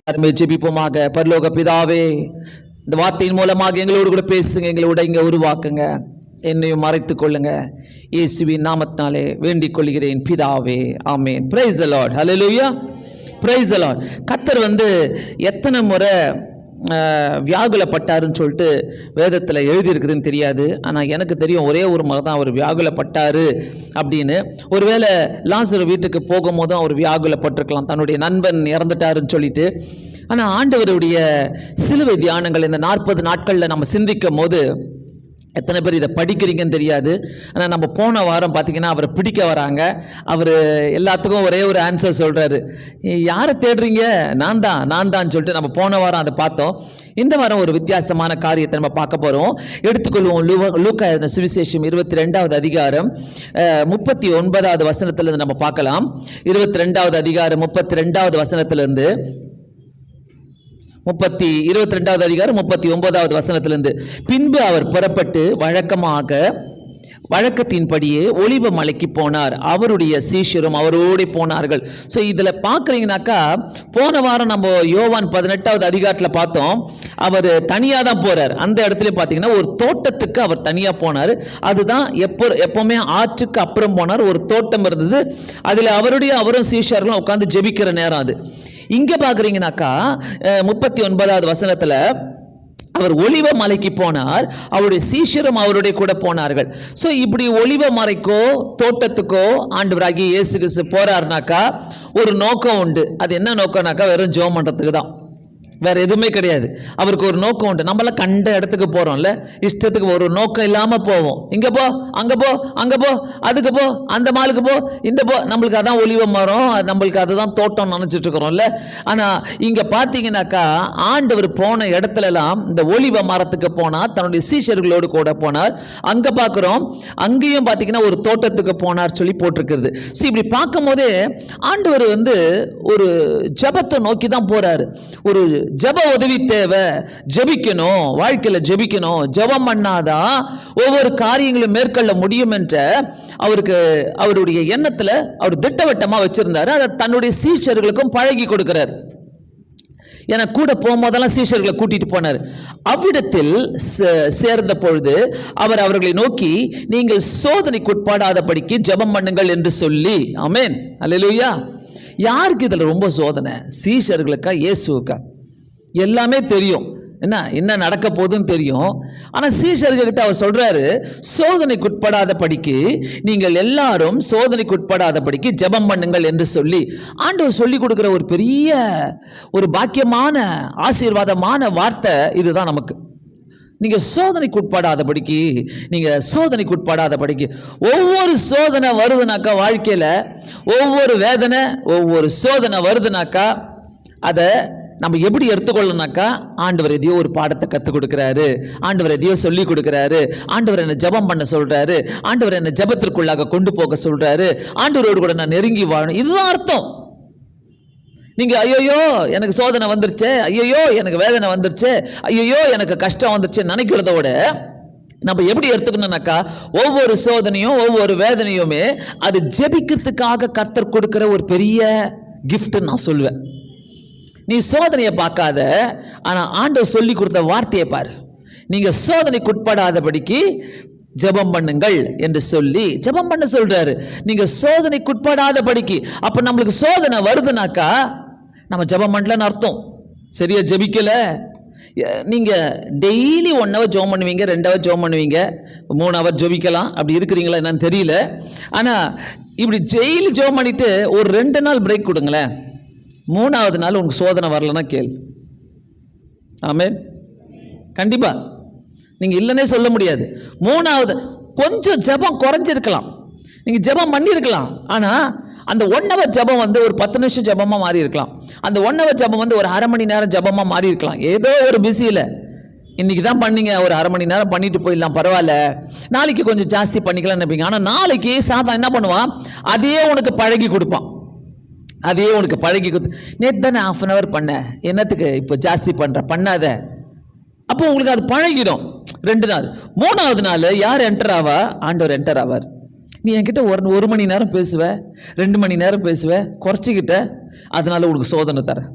ஜெபிப்போமாக. பரலோக பிதாவே, இந்த வார்த்தையின் மூலமாக எங்களோடு கூட பேசுங்க, எங்களோட இங்கே உருவாக்குங்க, என்னையும் மறைத்துக் கொள்ளுங்க. இயேசுவின் நாமத்தினாலே வேண்டிக் கொள்கிறேன் பிதாவே, ஆமென். Praise the Lord, hallelujah, praise the Lord. கர்த்தர் எத்தனை முறை வியாகுலப்பட்டாருன்னு சொல்லிட்டு வேதத்தில் எழுதியிருக்குதுன்னு தெரியாது. ஆனால் எனக்கு தெரியும் ஒரே ஒரு முறை தான் அவர் வியாகுலப்பட்டார் அப்படின்னு. ஒருவேளை லாசரு வீட்டுக்கு போகும்போதும் அவர் வியாகுலப்பட்டிருக்கலாம், தன்னுடைய நண்பன் இறந்துட்டாருன்னு சொல்லிட்டு. ஆனால் ஆண்டவருடைய சிலுவை தியானங்கள் இந்த 40 நாட்களில் நம்ம சிந்திக்கும் போது எத்தனை பேர் இதை படிக்கிறீங்கன்னு தெரியாது. ஆனால் நம்ம போன வாரம் பார்த்திங்கன்னா அவரை பிடிக்க வராங்க. அவர் எல்லாத்துக்கும் ஒரே ஒரு ஆன்சர் சொல்கிறாரு, யாரை தேடுறீங்க? நான் தான் சொல்லிட்டு நம்ம போன வாரம் அதை பார்த்தோம். இந்த வாரம் ஒரு வித்தியாசமான காரியத்தை நம்ம பார்க்க போகிறோம். எடுத்துக்கொள்வோம். லூக்கா சுவிசேஷம் 22வது அதிகாரம் 39வது வசனத்திலிருந்து நம்ம பார்க்கலாம். 22வது அதிகாரம் 32வது வசனத்திலிருந்து 22வது அதிகாரம் 39வது வசனத்திலிருந்து. பின்பு அவர் புறப்பட்டு வழக்கத்தின்படியே ஒலிவ மலைக்கு போனார், அவருடைய சீஷரும் அவரோடு போனார்கள். ஸோ இதில் பார்க்குறீங்கனாக்கா, போன வாரம் நம்ம யோவான் 18வது அதிகாரத்தில் பார்த்தோம், அவர் தனியாக தான் போகிறார். அந்த இடத்துல பார்த்தீங்கன்னா ஒரு தோட்டத்துக்கு அவர் தனியாக போனார். அதுதான் எப்போவுமே ஆற்றுக்கு அப்புறம் போனார். ஒரு தோட்டம் இருந்தது, அதில் அவரும் சீஷர்களும் உட்காந்து ஜெபிக்கிற நேரம் அது. இங்கே பார்க்குறீங்கனாக்கா 39வது வசனத்தில் அவர் ஒலிவ மலைக்கு போனார், அவருடைய சீஷரும் அவருடைய கூட போனார்கள். ஸோ இப்படி ஒலிவ மலைக்கோ தோட்டத்துக்கோ ஆண்டவராகிய இயேசு கிறிஸ்து போறாருனாக்கா ஒரு நோக்கம் உண்டு. அது என்ன நோக்கம்னாக்கா, வெறும் ஜெபம் பண்ணுறதுக்கு தான், வேற எதுவுமே கிடையாது. அவருக்கு ஒரு நோக்கம் உண்டு. நம்மளாம் கண்ட இடத்துக்கு போறோம்ல, இஷ்டத்துக்கு ஒரு நோக்கம் இல்லாமல் போவோம். இங்கே போ, அங்கே போ, அங்கே போ, அதுக்கு போ, அந்த மாலுக்கு போ, இந்த போ. நம்மளுக்கு அதான் ஒலிவ மரம், நம்மளுக்கு அதுதான் தோட்டம் நினச்சிட்டு இருக்கிறோம்ல. ஆனால் இங்கே பார்த்தீங்கன்னாக்கா ஆண்டவர் போன இடத்துலலாம் இந்த ஒலிவ மரத்துக்கு போனார், தன்னுடைய சீஷர்களோடு கூட போனார். அங்கே பார்க்குறோம், அங்கேயும் பார்த்தீங்கன்னா ஒரு தோட்டத்துக்கு போனார் சொல்லி போட்டிருக்கிறது. ஸோ இப்படி பார்க்கும் போதே ஆண்டவர் ஒரு ஜபத்தை நோக்கி தான் போறாரு. ஒரு ஜப உதவி தேவை, ஜபிக்கணும், வாழ்க்கையில் ஜபிக்கணும். ஜபம் பண்ணாதான் ஒவ்வொரு காரியங்களும் மேற்கொள்ள முடியும் என்ற அவருடைய எண்ணத்தில் அவர் திட்டவட்டமாக வச்சிருந்தாரு. அதை தன்னுடைய சீஷர்களுக்கும் பழகி கொடுக்கிறார். ஏன்னா கூட போகும்போதெல்லாம் சீஷர்களை கூட்டிட்டு போனார். அவ்விடத்தில் சேர்ந்த பொழுது அவர் அவர்களை நோக்கி, நீங்கள் சோதனைக்குட்படாதபடிக்கு ஜபம் பண்ணுங்கள் என்று சொல்லி. ஆமென், அல்லேலூயா. யாருக்கு இதில் ரொம்ப சோதனை? சீஷர்களுக்கா இயேசுக்கா? எல்லாமே தெரியும், என்ன நடக்க போகுதுன்னு தெரியும். ஆனால் சீஷர்கிட்ட அவர் சொல்றாரு, சோதனைக்குட்படாதபடிக்கு நீங்கள் எல்லாரும் சோதனைக்குட்படாதபடிக்கு ஜெபம் பண்ணுங்கள் என்று சொல்லி ஆண்டவர் சொல்லி கொடுக்குற ஒரு பெரிய ஒரு பாக்கியமான ஆசீர்வாதமான வார்த்தை இதுதான் நமக்கு. நீங்கள் சோதனைக்குட்படாதபடிக்கு ஒவ்வொரு சோதனை வருதுனாக்கா, வாழ்க்கையில் ஒவ்வொரு வேதனை ஒவ்வொரு சோதனை வருதுனாக்கா, அதை நம்ம எப்படி எடுத்துக்கொள்ளனாக்கா, ஆண்டவர் எதையோ ஒரு பாடத்தை கற்றுக் கொடுக்குறாரு, ஆண்டவர் எதையோ சொல்லி கொடுக்குறாரு, ஆண்டவர் என்னை ஜபம் பண்ண சொல்றாரு, ஆண்டவர் என்னை ஜபத்திற்குள்ளாக கொண்டு போக சொல்றாரு, ஆண்டவரோடு கூட நான் நெருங்கி வாழணும். இதுதான் அர்த்தம். நீங்க ஐயோ எனக்கு சோதனை வந்துருச்சு, ஐயோ எனக்கு வேதனை வந்துருச்சு, ஐயோ எனக்கு கஷ்டம் வந்துருச்சு நினைக்கிறதோட நம்ம எப்படி எடுத்துக்கணும்னாக்கா, ஒவ்வொரு சோதனையும் ஒவ்வொரு வேதனையுமே அது ஜெபிக்கிறதுக்காக கர்த்தர் கொடுக்கிற ஒரு பெரிய கிஃப்ட் நான் சொல்லுவேன். நீ சோதனையை பார்க்காத, ஆனால் ஆண்டவர் சொல்லி கொடுத்த வார்த்தையை பாரு. நீங்க சோதனைக்குட்படாதபடிக்கு ஜெபம் பண்ணுங்கள் என்று சொல்லி ஜெபம் பண்ண சொல்றாரு. நீங்க சோதனைக்குட்படாதபடிக்கு. அப்ப நம்மளுக்கு சோதனை வருதுனாக்கா நம்ம ஜெபம் பண்ணலன்னு அர்த்தம். சரியா ஜெபிக்கல. நீங்க டெய்லி 1 hour ஜெபம் பண்ணுவீங்க, 2 hour ஜெபம் பண்ணுவீங்க, 3 hour ஜெபிக்கலாம். அப்படி இருக்கிறீங்களா என்னன்னு தெரியல. ஆனா இப்படி டெய்லி ஜெபம் பண்ணிட்டு ஒரு 2 நாள் பிரேக் கொடுங்களேன். 3வது நாள் உங்களுக்கு சோதனை வரலன்னா கேள். ஆமென். கண்டிப்பா நீங்க இல்லைன்னே சொல்ல முடியாது. 3வது கொஞ்சம் ஜெபம் குறைஞ்சிருக்கலாம், நீங்க ஜெபம் பண்ணியிருக்கலாம். ஆனா அந்த 1 hour ஜெபம் ஒரு 10 நிமிஷம் ஜெபமா மாறி இருக்கலாம். அந்த 1 hour ஜெபம் ஒரு அரை மணி நேரம் ஜெபமா மாறி இருக்கலாம். ஏதோ ஒரு பிஸியில் இன்னைக்கு தான் பண்ணீங்க, ஒரு அரை மணி நேரம் பண்ணிட்டு போயிடலாம், பரவாயில்ல, நாளைக்கு கொஞ்சம் ஜாஸ்தி பண்ணிக்கலாம் நினைப்பீங்க. ஆனால் நாளைக்கு சாத்தான் என்ன பண்ணுவான், அதையே உனக்கு பழகி கொடுப்பான். அதையே உனக்கு பழகி கொடுத்து, நேற்று தானே 1/2 hour பண்ண, என்னத்துக்கு இப்போ ஜாஸ்தி பண்ணுற, பண்ணாத. அப்போ உங்களுக்கு அது பழகிடும். 2 நாள். 3வது நாள் யார் என்டர் ஆவா? ஆண்டவர் என்டர் ஆவார். நீ என்கிட்ட 1 மணி நேரம் பேசுவ, 2 மணி நேரம் பேசுவ, குறைச்சிக்கிட்ட, அதனால உனக்கு சோதனை தரேன்.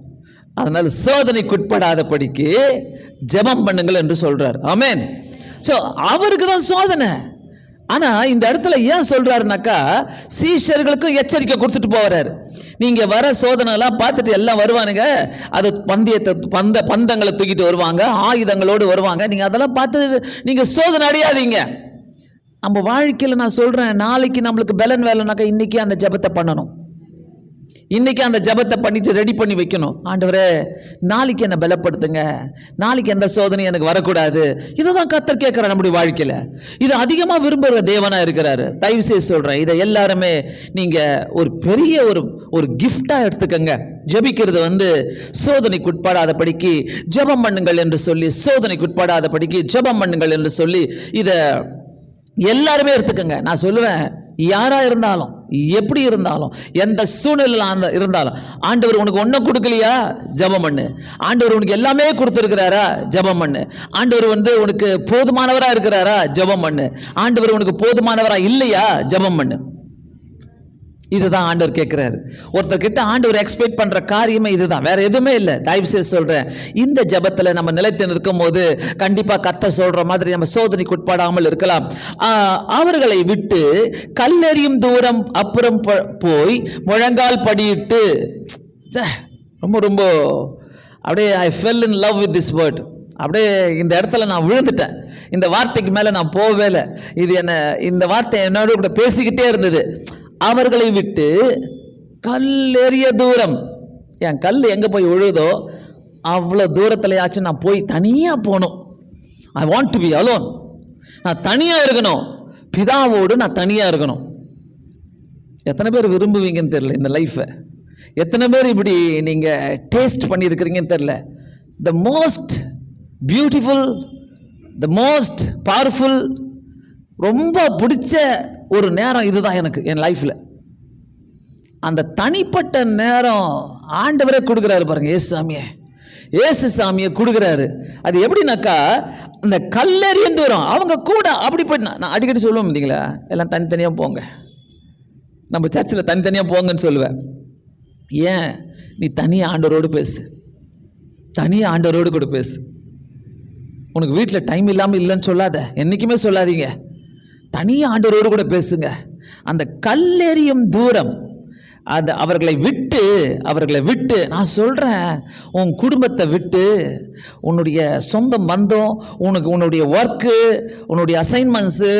அதனால் சோதனைக்குட்படாதபடிக்கு ஜெபம் பண்ணுங்கள் என்று சொல்றார். ஆமென். ஸோ அவருக்கு தான் சோதனை. ஆனா இந்த இடத்துல ஏன் சொல்றாருனாக்கா, சீஷர்களுக்கும் எச்சரிக்கை கொடுத்துட்டு போறாரு. நீங்க வர சோதனை எல்லாம் பார்த்துட்டு எல்லாம் வருவானுங்க, அது பந்தங்களை தூக்கிட்டு வருவாங்க, ஆயுதங்களோடு வருவாங்க. நீங்க அதெல்லாம் பார்த்து நீங்க சோதனை அடையாதீங்க. நம்ம வாழ்க்கையில் நான் சொல்றேன், நாளைக்கு நம்மளுக்கு பலன் வேலைனாக்கா இன்னைக்கு அந்த ஜெபத்தை பண்ணணும். இன்னைக்கு அந்த ஜெபத்தை பண்ணிட்டு ரெடி பண்ணி வைக்கணும். ஆண்டவரே, நாளைக்கு என்ன பலப்படுத்துங்க, நாளைக்கு எந்த சோதனை எனக்கு வரக்கூடாது. இதை தான் கர்த்தர் கேட்கிறார் நம்முடைய வாழ்க்கையில். இது அதிகமாக விரும்புகிற தேவனா இருக்கிறாரு. தயவு செய்து சொல்றேன், இதை எல்லாருமே நீங்க ஒரு பெரிய ஒரு கிஃப்டா எடுத்துக்கங்க. ஜெபிக்கிறது சோதனைக்குட்படாதபடிக்கு ஜெபம் பண்ணுங்கள் என்று சொல்லி, சோதனைக்குட்படாதபடிக்கு ஜெபம் பண்ணுங்கள் என்று சொல்லி இதை எல்லாருமே எடுத்துக்கங்க. நான் சொல்லுவேன், யாரா இருந்தாலும், எப்படி இருந்தாலும், எந்த சூழ்நிலையில் இருந்தாலும், ஆண்டவர் உனக்கு ஒன்றும் கொடுக்கலையா, ஜெபம் பண்ணு. ஆண்டவர் உனக்கு எல்லாமே கொடுத்துருக்கிறாரா, ஜெபம் பண்ணு. ஆண்டவர் உனக்கு போதுமானவரா இருக்கிறாரா, ஜெபம் பண்ணு. ஆண்டவர் உனக்கு போதுமானவரா இல்லையா, ஜெபம் பண்ணு. இதுதான் ஆண்டவர் கேட்கிறாரு. ஒருத்தர் கிட்ட ஆண்டவர் எக்ஸ்பெக்ட் பண்ற காரியமே இதுதான், வேற எதுவுமே இல்லை. தயவு செய்து சொல்றேன், இந்த ஜெபத்துல நம்ம நிலைத்து நிற்கும் போது கண்டிப்பா கர்த்தர் சொல்ற மாதிரி நம்ம சோதனைக்கு உட்படாமல் இருக்கலாம். அவர்களை விட்டு கல்லெறியும் தூரம் அப்புறம் போய் முழங்கால் படியிட்டு, ரொம்ப ரொம்ப அப்படியே I fell in love with this word. அப்படியே இந்த இடத்துல நான் விழுந்துட்டேன். இந்த வார்த்தைக்கு மேல நான் போகவே இல்லை. இந்த வார்த்தை என்னோட கூட பேசிக்கிட்டே இருந்தது. அவர்களை விட்டு கல்லெறிய தூரம், என் கல் எங்கே போய் விழுதோ அவ்வளோ தூரத்துலையாச்சும் நான் போய் தனியாக போகணும். I want to be alone. நான் தனியாக இருக்கணும், பிதாவோடு நான் தனியாக இருக்கணும். எத்தனை பேர் விரும்புவீங்கன்னு தெரியல இந்த லைஃப்பை. எத்தனை பேர் இப்படி நீங்கள் டேஸ்ட் பண்ணியிருக்கிறீங்கன்னு தெரியல. The most beautiful, the most powerful, ரொம்ப பிடிச்ச ஒரு நேரம் இதுதான் எனக்கு என் லைஃப்பில். அந்த தனிப்பட்ட நேரம் ஆண்டவரே கொடுக்குறாரு பாருங்க. ஏசு சாமியை கொடுக்குறாரு. அது எப்படின்னாக்கா, அந்த கல்லெறியும் தூரம் அவங்க கூட அப்படி போய் நான் அடிக்கடி சொல்லுவேன் பார்த்தீங்களா, எல்லாம் தனித்தனியாக போங்க, நம்ம சர்ச்சில் தனித்தனியாக போங்கன்னு சொல்லுவேன். ஏன்? நீ தனியாக ஆண்டவரோடு பேசு, தனியாக ஆண்டவரோடு கூட பேசு. உனக்கு வீட்டில் டைம் இல்லாமல் இல்லைன்னு சொல்லாத, என்றைக்குமே சொல்லாதீங்க. தனியாக ஆண்டவரோடு கூட பேசுங்க. அந்த கல்லெறியும் தூரம், அது அவர்களை விட்டு நான் சொல்கிறேன், உன் குடும்பத்தை விட்டு, உன்னுடைய சொந்த பந்தம், உன்னுடைய ஒர்க்கு, உன்னுடைய அசைன்மெண்ட்ஸு,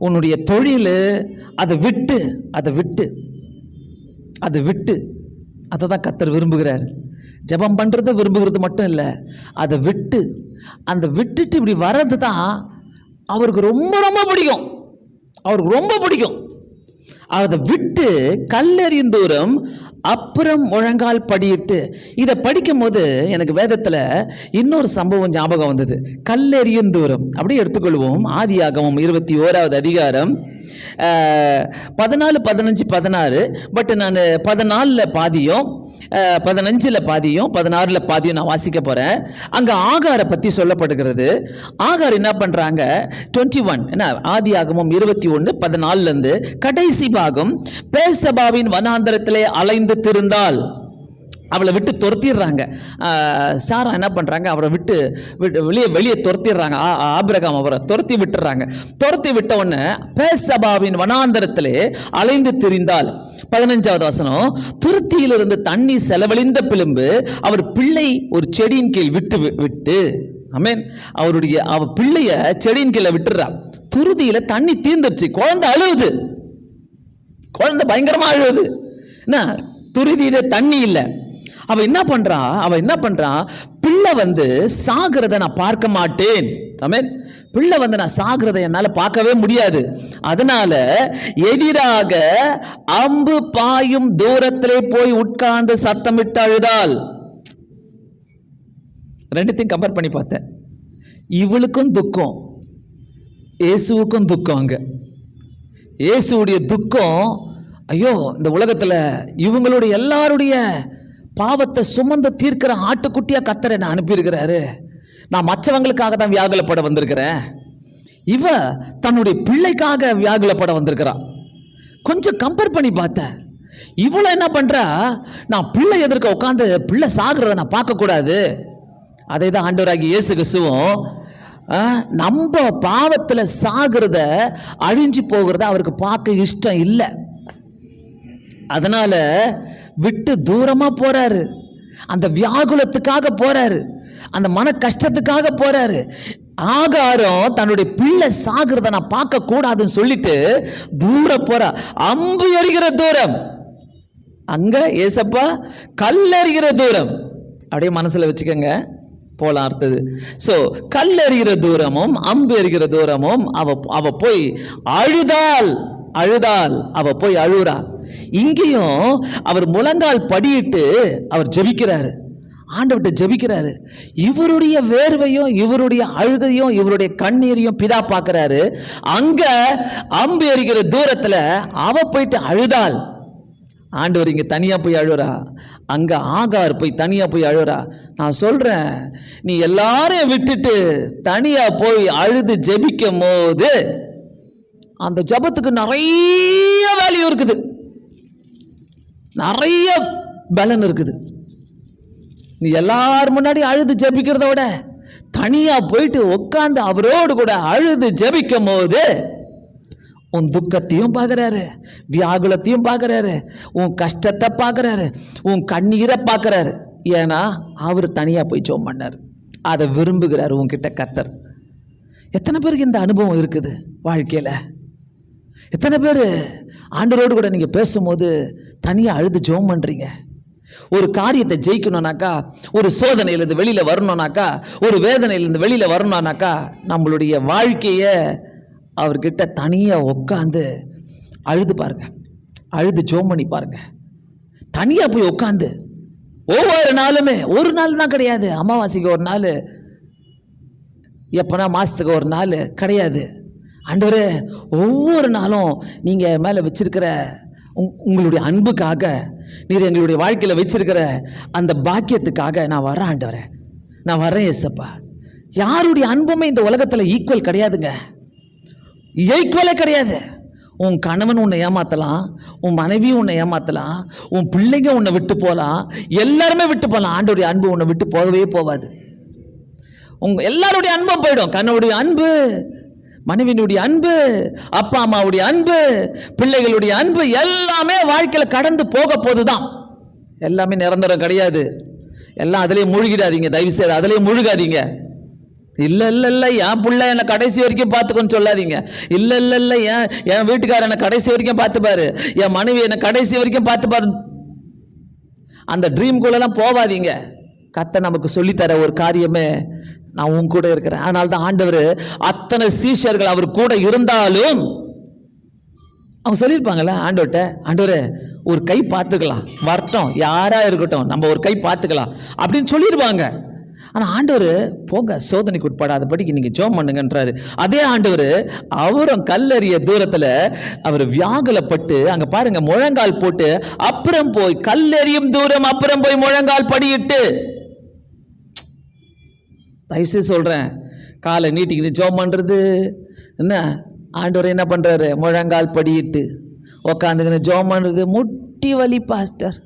உன்னுடைய தொழில், அதை விட்டு அதை தான் கர்த்தர் விரும்புகிறார். ஜெபம் பண்ணுறதை விரும்புகிறது மட்டும் இல்லை, அதை விட்டுட்டு இப்படி வர்றது தான் அவருக்கு ரொம்ப ரொம்ப பிடிக்கும். அதை விட்டு கல்லெறியும் தூரம் அப்புறம் முழங்கால் படியிட்டு. இதை படிக்கும் போது எனக்கு வேதத்தில் இன்னொரு சம்பவம் ஞாபகம் வந்தது. கல்லெறியும் தூரம் அப்படியே எடுத்துக்கொள்வோம். ஆதியாகமம் 21வது அதிகாரம் 14, 15, 16. பட் நான் 14 பாதியும் 15 பாதியும் 16 பாதியும் நான் வாசிக்க போறேன். அங்க ஆகாரை பத்தி சொல்லப்படுகிறது. ஆகார் என்ன பண்றாங்க, 21 என்ன, ஆதியாகமம் 21, 14 கடைசி பாகம், பேர்சபாவின் வனாந்தரத்திலே அலைந்து திரிந்தாள். அவளை விட்டு துரத்திடுறாங்க. சாரா என்ன பண்ணுறாங்க, அவரை விட்டு வெளியே துரத்திடுறாங்க. ஆபிரகாம் அவரை துரத்தி விட்டுறாங்க. துரத்தி விட்ட உடனே பேர்சபாவின் வனாந்தரத்திலே அலைந்து திரிந்தாள். 15வது வசனம், துருத்தியிலிருந்து தண்ணி செலவழிந்த பிலும்பு அவர் பிள்ளை ஒரு செடியின் கீழ் விட்டு ஆமென், அவ பிள்ளைய செடியின் கீழே விட்டுறா. துருதியில தண்ணி தீர்ந்துருச்சு. குழந்தை அழுவுது, குழந்தை பயங்கரமா அழுவுது. என்ன, துருதியில தண்ணி இல்லை. அவ என்ன பண்றா, பிள்ளை சாகிறத நான் பார்க்க மாட்டேன். ஆமென், பிள்ளை நான் சாகிறத என்னால பார்க்கவே முடியாது. அதனால எதிராக அம்பு பாயும் தூரத்திலே போய் உட்கார்ந்து சத்தமிட்டு அழுதாள். ரெண்டுத்தையும் கம்பேர் பண்ணி பார்த்தேன். இவளுக்கும் துக்கம், இயேசுவுக்கும் துக்கம். அங்க இயேசுடைய துக்கம், ஐயோ இந்த உலகத்தில் இவங்களுடைய எல்லாருடைய பாவத்தை சுமந்து தீர்க்கிற ஆட்டுக்குட்டியா கர்த்தர் என்ன அனுப்பியிருக்கிறாரு. நான் மற்றவங்களுக்காக தான் வியாகுலப்பட வந்திருக்கிறேன். இவ தன்னுடைய பிள்ளைக்காக வியாகுலப்பட வந்திருக்கிறான். கொஞ்சம் கம்பேர் பண்ணி பார்த்தேன். இவ்வளோ என்ன பண்றா, நான் பிள்ளை எதிர்க்க உட்காந்து பிள்ளை சாகிறத நான் பார்க்கக்கூடாது. அதே தான் ஆண்டவராகிய இயேசு கிறிஸ்துவும் நம்ம பாவத்தில் சாகிறத, அழிஞ்சு போகிறத அவருக்கு பார்க்க இஷ்டம் இல்லை. அதனால விட்டு தூரமா போறாரு. அந்த வியாகுலத்துக்காக போறாரு, அந்த மன கஷ்டத்துக்காக போறாரு. ஆகாரம் தன்னுடைய பிள்ளை சாகிறத நான் பார்க்க கூடாதுன்னு சொல்லிட்டு தூரம் போறா. அம்பு எறிகிற தூரம், அங்க ஏசப்பா கல்லெறிகிற தூரம். அப்படியே மனசுல வச்சுக்கோங்க, போலாம் அடுத்தது. ஸோ கல்லெறிகிற தூரமும் அம்பு எறிகிற தூரமும் அவ போய் அழுதாள். அவ போய் அழுறா. இங்கேயும் அவர் முழங்கால் படியிட்டு அவர் ஜெபிக்கிறாரு, ஆண்டவர்கிட்ட ஜெபிக்கிறாரு. இவருடைய வேர்வையும் இவருடைய அழுகையும் இவருடைய கண்ணீரையும் பிதா பார்க்கிறாரு. அங்க அம்பு எறிகிற தூரத்துல அவ போயிட்டு அழுதாள். ஆண்டவர் இங்க தனியா போய் அழுறா, அங்க ஆகார் போய் தனியா போய் அழுறா. நான் சொல்றேன், நீ எல்லாரையும் விட்டுட்டு தனியா போய் அழுது ஜெபிக்கும் போது அந்த ஜெபத்துக்கு நிறைய வேல்யூ இருக்குது, நிறைய பலன் இருக்குது. நீ எல்லாரும் முன்னாடி அழுது ஜெபிக்கிறத விட தனியா போயிட்டு உட்கார்ந்து அவரோடு கூட அழுது ஜெபிக்கும் போது உன் துக்கத்தையும் பார்க்குறாரு, வியாகுலத்தையும் பார்க்குறாரு, உன் கஷ்டத்தை பார்க்குறாரு, உன் கண்ணீரை பார்க்குறாரு. ஏன்னா அவர் தனியாக போய் ஜெபம் பண்ணார், அதை விரும்புகிறார் உன்கிட்ட கர்த்தர். எத்தனை பேருக்கு இந்த அனுபவம் இருக்குது வாழ்க்கையில்? எத்தனை பேர் ஆண்டவரோடு கூட நீங்கள் பேசும்போது தனியாக அழுது ஜெபம் பண்ணுறீங்க? ஒரு காரியத்தை ஜெயிக்கணும்னாக்கா, ஒரு சோதனையிலேருந்து வெளியில் வரணும்னாக்கா, ஒரு வேதனையிலேருந்து வெளியில் வரணும்னாக்கா, நம்மளுடைய வாழ்க்கையை அவர்கிட்ட தனியாக உட்காந்து அழுது பாருங்க, அழுது ஜெபம் பண்ணி பாருங்க. தனியாக போய் உட்காந்து ஒவ்வொரு நாளுமே, ஒரு நாள் தான் கிடையாது, அமாவாசைக்கு ஒரு நாள், எப்போனா மாதத்துக்கு ஒரு நாள் கிடையாது. ஆண்டவரே, ஒவ்வொரு நாளும் நீங்கள் மேலே வச்சிருக்கிற உங்களுடைய அன்புக்காக, நீர் எங்களுடைய வாழ்க்கையில் வச்சிருக்கிற அந்த பாக்கியத்துக்காக நான் வரேன் ஆண்டவரே, நான் வரேன் ஏசப்பா. யாருடைய அன்புமே இந்த உலகத்தில் ஈக்குவல் கிடையாதுங்க, ஈக்குவலே கிடையாது. உன் கணவன் உன்னை ஏமாற்றலாம், உன் மனைவி உன்னை ஏமாற்றலாம், உன் பிள்ளைங்க உன்னை விட்டு போகலாம், எல்லாருமே விட்டு போகலாம். ஆண்டோடைய அன்பு உன்னை விட்டு போகவே போகாது. எல்லாருடைய அன்பும் போயிடும். கணவனுடைய அன்பு, மனைவியினுடைய அன்பு, அப்பா அம்மாவுடைய அன்பு, பிள்ளைகளுடைய அன்பு, எல்லாமே வாழ்க்கையில் கடந்து போக போதுதான். எல்லாமே நிரந்தரம் கிடையாது. எல்லாம் அதிலேயே மூழ்கிடாதீங்க, தயவு செய்து அதிலேயே முழுகாதீங்க. இல்லை இல்லை இல்லை, என் பிள்ளை என்னை கடைசி வரைக்கும் பார்த்துக்கோன்னு சொல்லாதீங்க. இல்லை இல்லை இல்லை, என் வீட்டுக்காரர் என்னை கடைசி வரைக்கும் பார்த்துப்பாரு, என் மனைவி என்னை கடைசி வரைக்கும் பார்த்துப்பாரு, அந்த ட்ரீம்குள்ளெல்லாம் போவாதீங்க. கர்த்தர் நமக்கு சொல்லித்தர ஒரு காரியமே, நான் உன் கூட இருக்கிறேன். அதனால தான் ஆண்டவர் அத்தனை சீஷர்கள் அவர் கூட இருந்தாலும் அவங்க சொல்லியிருப்பாங்கல்ல ஆண்டவர்கிட்ட, ஆண்டவரே ஒரு கை பார்த்துக்கலாம், வரட்டும் யாரா இருக்கட்டும், நம்ம ஒரு கை பார்த்துக்கலாம் அப்படின்னு சொல்லியிருப்பாங்க. ஆனால் ஆண்டவர் போங்க, சோதனைக்கு உட்படாதபடிக்கு நீங்கள் ஜெபம் பண்ணுங்கன்றாரு. அதே ஆண்டவர் அவரும் கல்லெறிய தூரத்தில் அவர் வியாகுலப்பட்டு அங்கே பாருங்க, முழங்கால் போட்டு அப்புறம் போய் கல்லெறியும் தூரம், அப்புறம் போய் முழங்கால் படியிட்டு. தயவுசெய்து சொல்கிறேன், காலை நீட்டிக்கிது ஜெபம் பண்ணுறது என்ன, ஆண்டவர் என்ன பண்ணுறாரு, முழங்கால் படியிட்டு உக்காந்துக்கின்னு ஜெபம் பண்ணுறது. முட்டி வலி பாஸ்டர்,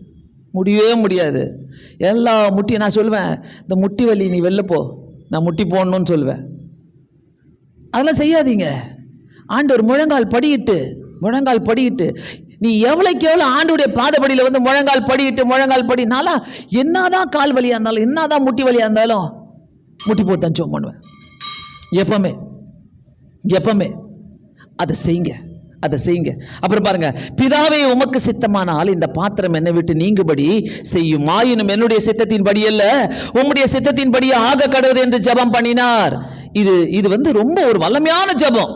முடியவே முடியாது. எல்லா முட்டியும் நான் சொல்லுவேன், இந்த முட்டி வலி நீ வெளில போ, நான் முட்டி போடணும்னு சொல்லுவேன். அதெல்லாம் செய்யாதீங்க. ஆண்டவர் முழங்கால் படியிட்டு நீ எவ்வளோக்கு எவ்வளோ ஆண்டோடைய பாதப்படியில் வந்து முழங்கால் படியிட்டு நாளா என்னதான் கால் வலியாக இருந்தாலும், என்னதான் முட்டி வலியாக இருந்தாலும் முட்டி போட்டு தான் ஜெபம் பண்ணுவேன். எப்பவுமே அதை செய்யுங்க. அப்புறம் பாருங்க, பிதாவே உமக்கு சித்தமானால் இந்த பாத்திரம் என்னை விட்டு நீங்கும்படி செய்யும், ஆயினும் என்னுடைய சித்தத்தின்படி அல்ல உம்முடைய சித்தத்தின்படி ஆக கடவுது என்று ஜெபம் பண்ணினார். இது வந்து ரொம்ப ஒரு வல்லமையான ஜெபம்.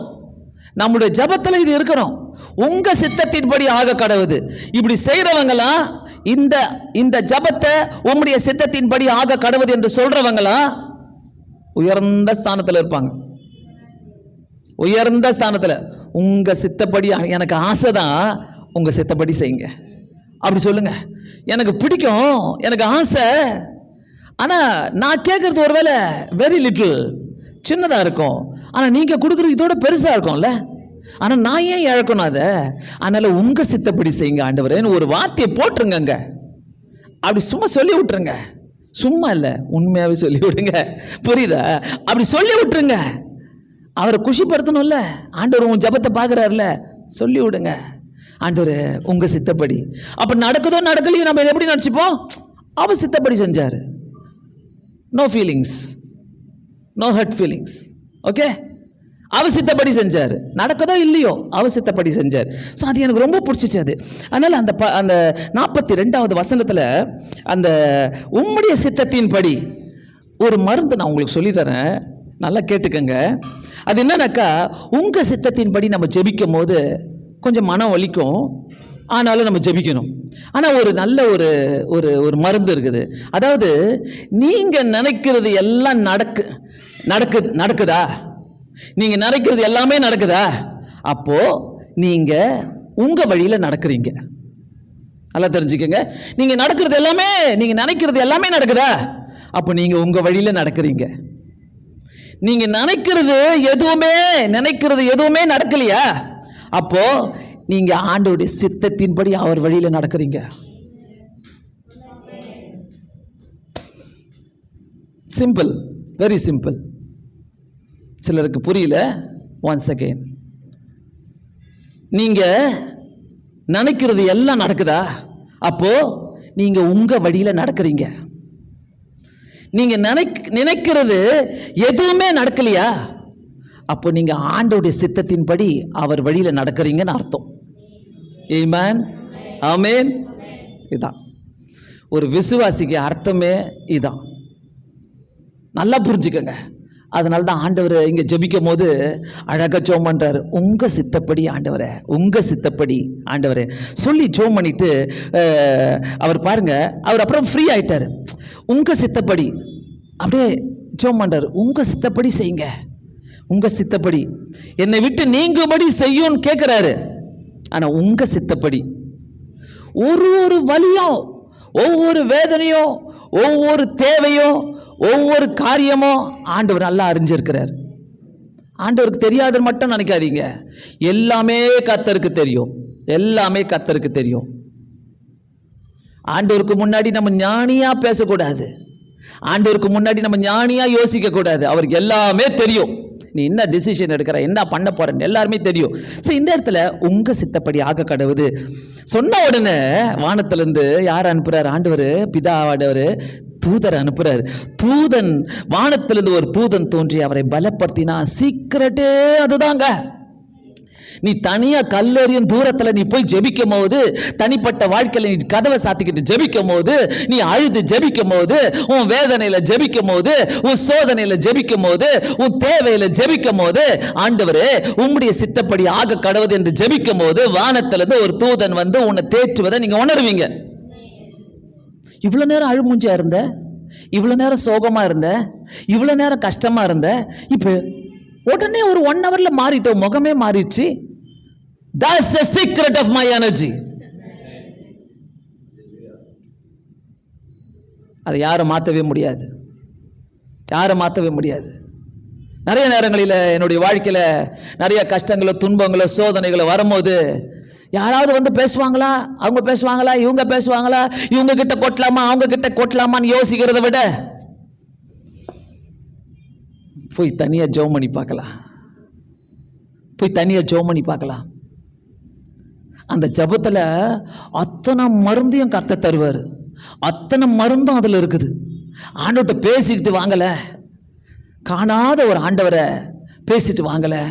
நம்முடைய ஜெபத்தில் இது இருக்கணும், உங்க சித்தத்தின்படி ஆக கடவுது. இப்படி செய்யறவங்களா, இந்த ஜெபத்தை உம்முடைய சித்தத்தின்படி ஆக கடவுது என்று சொல்றவங்களா உயர்ந்த ஸ்தானத்தில் இருப்பாங்க. உயர்ந்த ஸ்தானத்தில், உங்க சித்தப்படி, எனக்கு ஆசை தான், உங்க சித்தப்படி செய்யுங்க அப்படி சொல்லுங்க. எனக்கு பிடிக்கும், எனக்கு ஆசை, ஆனால் நான் கேட்கறது ஒருவேளை வெரி லிட்டில், சின்னதாக இருக்கும், ஆனால் நீங்கள் கொடுக்குறது இதோட பெருசாக இருக்கும்ல. ஆனால் நான் ஏன் இழக்கணும் அதை? அதனால் உங்கள் சித்தப்படி செய்யுங்க ஆண்டவரேன்னு ஒரு வார்த்தையை போட்டுருங்க. அப்படி சும்மா சொல்லி விட்டுருங்க. சும்மா இல்லை, உண்மையாகவே சொல்லி விடுங்க. புரியுதா? அப்படி சொல்லி விட்டுருங்க. அவரை குஷிப்படுத்தணும்ல. ஆண்டவர் உன் ஜபத்தை பார்க்குறாருல, சொல்லி விடுங்க. ஆண்டவர் உங்கள் சித்தப்படி. அப்போ நடக்குதோ நடக்கலையோ நம்ம எப்படி நினச்சிப்போம்? அவர் சித்தப்படி செஞ்சார். No feelings, no hurt feelings. Okay, அவர் சித்தப்படி செஞ்சார். நடக்குதோ இல்லையோ அவர் சித்தப்படி செஞ்சார். ஸோ அது எனக்கு ரொம்ப பிடிச்சிச்சு. அது அதனால் அந்த 42வது வசனத்தில் அந்த உம்முடைய சித்தத்தின் படி ஒரு மருந்து நான் உங்களுக்கு சொல்லித்தரேன், நல்லா கேட்டுக்கங்க. அது என்னன்னாக்கா, உங்கள் சித்தத்தின் படி நம்ம ஜெபிக்கும் போது கொஞ்சம் மனம் வலிக்கும், ஆனாலும் நம்ம ஜெபிக்கணும். ஆனால் ஒரு நல்ல ஒரு மருந்து இருக்குது. அதாவது நீங்கள் நினைக்கிறது எல்லாம் நடக்குதா? நீங்கள் நினைக்கிறது எல்லாமே நடக்குதா? அப்போ நீங்கள் உங்கள் வழியில் நடக்கிறீங்க. நல்லா தெரிஞ்சுக்கங்க. நீங்கள் நினைக்கிறது எல்லாமே நடக்குதா? அப்போ நீங்கள் உங்கள் வழியில் நடக்கிறீங்க. நீங்கள் நினைக்கிறது எதுவுமே நடக்கலையா? அப்போ நீங்க ஆண்டவருடைய சித்தத்தின்படி அவர் வழியில் நடக்கிறீங்க. Simple, very simple. சிலருக்கு புரியல. ஒன்ஸ் அகெயின், நீங்க நினைக்கிறது எல்லாம் நடக்குதா? அப்போ நீங்க உங்க வழியில நடக்கிறீங்க. நீங்க நினைக்கிறது எதுவுமே நடக்கலையா? அப்போ நீங்க ஆண்டவருடைய சித்தத்தின்படி அவர் வழியில நடக்கிறீங்கன்னு அர்த்தம். ஆமென், ஆமென். இதான் ஒரு விசுவாசிக்கு அர்த்தமே இதான். நல்லா புரிஞ்சுக்கங்க. அதனால தான் ஆண்டவர் இங்கே ஜெபிக்கும் போது அழகாக ஜெபம் பண்ணுறாரு. உங்கள் சித்தப்படி ஆண்டவரே, உங்கள் சித்தப்படி ஆண்டவரே சொல்லி ஜெபம் பண்ணிட்டு அவர் பாருங்க, அவர் அப்புறம் ஃப்ரீ ஆயிட்டார். உங்கள் சித்தப்படி அப்படியே ஜெபம் பண்ணுறாரு. உங்கள் சித்தப்படி செய்யுங்க, உங்கள் சித்தப்படி என்னை விட்டு நீங்கும்படி செய்யும்னு கேட்குறாரு. ஆனால் உங்கள் சித்தப்படி ஒரு வலியும், ஒவ்வொரு வேதனையும், ஒவ்வொரு தேவையும், ஒவ்வொரு காரியமும் ஆண்டவர் நல்லா அறிஞ்சிருக்கிறார். ஆண்டவருக்கு தெரியாதுன்னு மட்டும் நினைக்காதீங்க. எல்லாமே கர்த்தருக்கு தெரியும், எல்லாமே கர்த்தருக்கு தெரியும். ஆண்டவருக்கு முன்னாடி நம்ம ஞானியா பேசக்கூடாது, ஆண்டவருக்கு முன்னாடி நம்ம ஞானியா யோசிக்க கூடாது. அவருக்கு எல்லாமே தெரியும். நீ என்ன டிசிஷன் எடுக்கிற, என்ன பண்ண போறன்னு எல்லாருமே தெரியும். ஸோ இந்த இடத்துல உங்க சித்தப்படி ஆக கடவுது சொன்ன உடனே வானத்திலிருந்து யார் அனுப்புறாரு? ஆண்டவர் பிதாவாடவர் தூதர் அனுப்புறாரு. தூதன் வானத்திலிருந்து ஒரு தூதன் தோன்றி அவரை பலப்படுத்தினா. சீக்கிரட்டே அதுதாங்க. நீ தனியா கல்லறியும் தூரத்துல நீ போய் ஜெபிக்கும் போது, தனிப்பட்ட வாழ்க்கையில நீ கதவை சாத்திக்கிட்டு ஜெபிக்கும் போது, நீ அழுது ஜெபிக்கும் போது, உன் வேதனையில ஜெபிக்கும் போது, உன் சோதனையில ஜெபிக்கும் போது, உன் தேவையில ஜெபிக்கும் போது, ஆண்டவரே உம்முடைய சித்தப்படி ஆக கடவுது என்று ஜெபிக்கும் போது வானத்திலிருந்து ஒரு தூதன் வந்து உன்னை தேற்றுவதை நீங்க உணர்வீங்க. இவ்வளவு நேரம் அழுமூஞ்சா இருந்த, இவ்வளவு நேரம் சோகமா இருந்த, இவ்வளவு நேரம் கஷ்டமா இருந்த, இப்போ உடனே ஒரு 1 hourல மாறிட்டோம், முகமே மாறிடுச்சு. That's the secret of my energy. அதை யாரும் மாற்றவே முடியாது, யாரும் மாற்றவே முடியாது. நிறைய நேரங்களில் என்னுடைய வாழ்க்கையில் நிறைய கஷ்டங்களோ துன்பங்களோ சோதனைகளோ வரும்போது யாராவது வந்து பேசுவாங்களா, அவங்க பேசுவாங்களா, இவங்க பேசுவாங்களா, இவங்க கிட்ட கொட்டலாமா அவங்க கிட்ட கொட்டலாமான்னு யோசிக்கிறத விட போய் தனியாக ஜெபம் பண்ணி பார்க்கலாம், போய் தனியாக ஜெபம் பண்ணி பார்க்கலாம். அந்த ஜெபத்தில் அத்தனை மருந்தையும் கர்த்தர் தருவார், அத்தனை மருந்தும் அதில் இருக்குது. ஆண்டவர்கிட்ட பேசிக்கிட்டு வாங்கலை, காணாத ஒரு ஆண்டவரை பேசிட்டு வாங்கலை,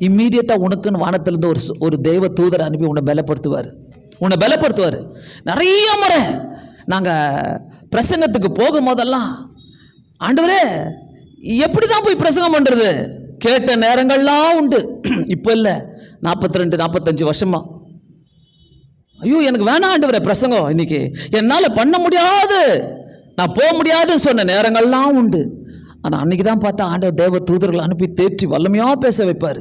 இம்மீடியட்டாக உனக்குன்னு வானத்திலிருந்து ஒரு தெய்வ தூதரை அனுப்பி உன்னை பலப்படுத்துவார். நிறைய முறை நாங்கள் பிரசங்கத்துக்கு போகும் போதெல்லாம், ஆண்டவரே எப்படி தான் போய் பிரசங்கம் பண்ணுறது கேட்ட நேரங்கள்லாம் உண்டு. இப்போ இல்லை, 42-45 வருஷமா, ஐயோ எனக்கு வேணாம் ஆண்டவரே பிரசங்கம், இன்னைக்கு என்னால் பண்ண முடியாது, நான் போக முடியாதுன்னு சொன்ன நேரங்கள்லாம் உண்டு. ஆனால் அன்றைக்கி தான் பார்த்தா ஆண்டவர் தேவ தூதர்களை அனுப்பி தேற்றி வல்லமையாக பேச வைப்பார்.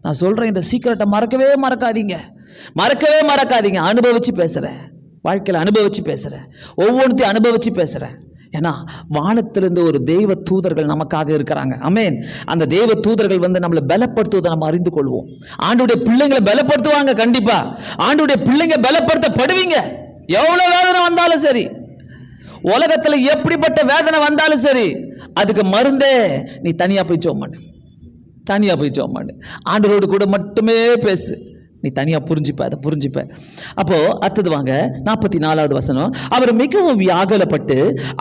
நான் சொல்கிறேன், இந்த சீக்கிரட்டை மறக்கவே மறக்காதீங்க. அனுபவித்து பேசுகிறேன், வாழ்க்கையில் அனுபவித்து பேசுகிறேன், ஒவ்வொன்றையும் அனுபவித்து பேசுகிறேன். ஏன்னா வானத்திலிருந்து ஒரு தெய்வ தூதர்கள் நமக்காக இருக்கிறாங்க. ஆமென். அந்த தெய்வ தூதர்கள் வந்து நம்மளை பலப்படுத்துவதை நம்ம அறிந்து கொள்வோம். ஆண்டவருடைய பிள்ளைங்களை பலப்படுத்துவாங்க. கண்டிப்பா ஆண்டவருடைய பிள்ளைங்க பலப்படுத்தப்படுவீங்க. எவ்வளவு வேதனை வந்தாலும் சரி, உலகத்துல எப்படிப்பட்ட வேதனை வந்தாலும் சரி, அதுக்கு மருந்தே நீ தனியா போய் ஜெபம் பண்ணு. தனியா போய் ஜெபம் பண்ணு. ஆண்டவரோடு கூட மட்டுமே பேசு. நீ தனியா புரிஞ்சுப்ப, அதை புரிஞ்சுப்ப. அப்போ அடுத்தது வாங்க, 44வது வசனம். அவர் மிகவும் வியாகுலப்பட்டு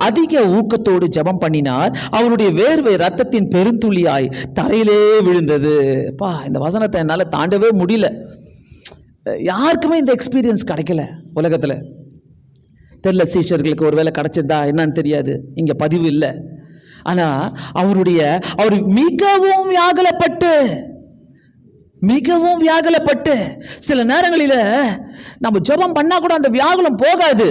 அதிக ஊக்கத்தோடு ஜெபம் பண்ணினார். அவருடைய வேர்வை ரத்தத்தின் பெருந்துளியாய் தரையிலே விழுந்தது. பா, இந்த வசனத்தை என்னால் தாண்டவே முடியல. யாருக்குமே இந்த எக்ஸ்பீரியன்ஸ் கிடைக்கல உலகத்துல. தெரியல, சீஷர்களுக்கு ஒருவேளை கிடைச்சிருந்தா என்னன்னு தெரியாது, இங்க பதிவு இல்லை. ஆனா அவர் மிகவும் வியாகுலப்பட்டு சில நேரங்களில் நம்ம ஜெபம் பண்ணா கூட அந்த வியாகுலம் போகாது.